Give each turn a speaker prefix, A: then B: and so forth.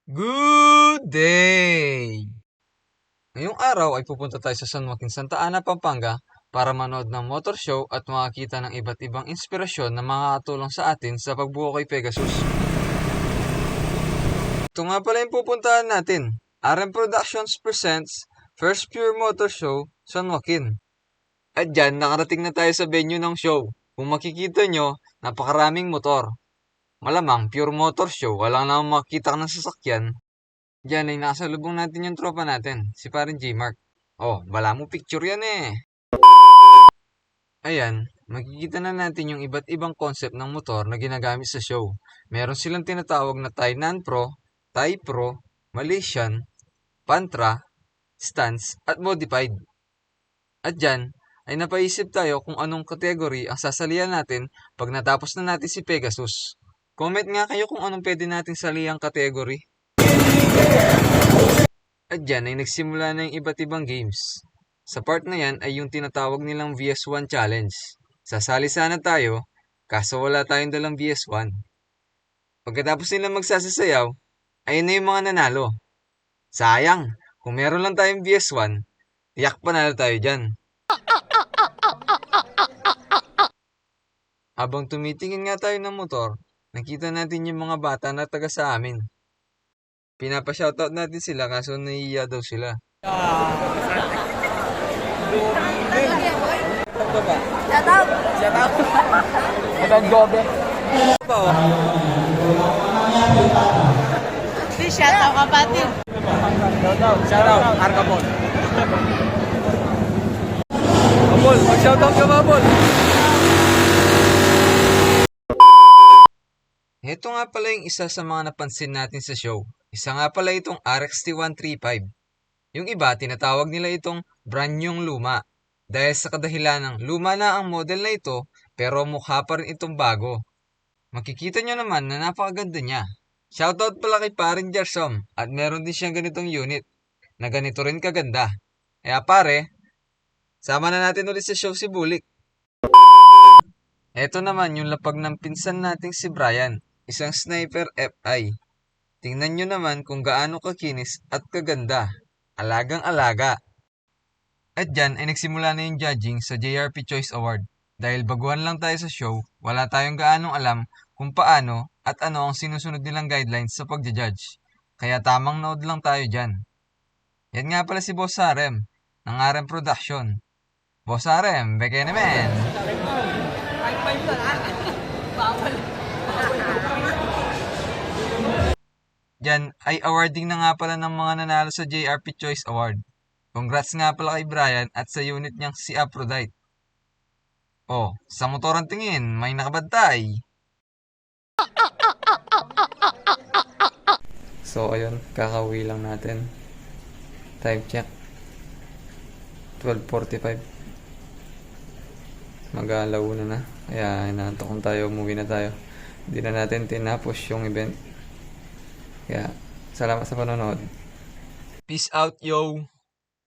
A: Good day! Ngayong araw ay pupunta tayo sa San Joaquin, Santa Ana, Pampanga para manood ng motor show at makakita ng iba't ibang inspirasyon na makakatulong sa atin sa pagbuo kay Pegasus. Ito nga pala yung pupuntahan natin. RM Productions presents First Pure Motor Show, San Joaquin. At dyan, nakarating na tayo sa venue ng show. Kung makikita nyo, napakaraming motor. Malamang, pure motor show, walang namang makikita ng sasakyan. Diyan ay nakasalubong natin yung tropa natin, si parin J-Mark. Oh, bala mo picture yan eh. Ayan, makikita na natin yung iba't ibang concept ng motor na ginagamit sa show. Meron silang tinatawag na Tainan Pro, Thai Pro, Malaysian, Pantra, Stance, at Modified. At dyan, ay napaisip tayo kung anong kategory ang sasalihan natin pag natapos na natin si Pegasus. Comment nga kayo kung anong pwede natin salihang kategory. At dyan ay nagsimula na yung iba't ibang games. Sa part na yan ay yung tinatawag nilang VS1 Challenge. Sasali sana tayo, kaso wala tayong dalang VS1. Pagkatapos nilang magsasasayaw, ayun na yung mga nanalo. Sayang, kung meron lang tayong VS1, tiyak panalo tayo dyan. Habang tumitingin nga tayo ng motor, nakita natin yung mga bata na taga sa amin. Pinapa-shoutout natin sila kaso nahihiya daw sila.
B: Shoutout!
C: Shoutout! Ibang gobe.
B: Si shoutout kapatid.
C: Shoutout, Arcapol. Apol, mag-shoutout ka ba, Apol?
A: Ito nga pala yung isa sa mga napansin natin sa show. Isa nga pala itong RXT135. Yung iba, tinatawag nila itong brand nyong luma. Dahil sa kadahilanang luma na ang model na ito, pero mukha pa rin itong bago. Makikita nyo naman na napakaganda niya. Shoutout pala kay parin Jersom at meron din siyang ganitong unit na ganito rin kaganda. Kaya pare, sama na natin ulit sa show si Bulik. Ito naman yung lapag ng pinsan nating si Brian, isang sniper FI. Tingnan nyo naman kung gaano kakinis at kaganda. Alagang-alaga. At dyan ay nagsimula na yung judging sa JRP Choice Award. Dahil baguhan lang tayo sa show, wala tayong gaanong alam kung paano at ano ang sinusunod nilang guidelines sa pagja-judge. Kaya tamang nood lang tayo dyan. Yan nga pala si Boss Sarem, ng RM Production. Boss Sarem, beke naman! Dyan ay awarding na nga pala ng mga nanalo sa JRP Choice Award. Congrats nga pala kay Brian at sa unit niyang si Aphrodite. Oh, sa motor ang tingin, may nakabantay.
D: So ayun, kakauwi lang natin. Time check 12:45. Mag-alauna na. Kaya inaantok kung tayo, umuwi na tayo. Hindi na natin tinapos yung event. Kaya salamat sa panonood.
A: Peace out, yo!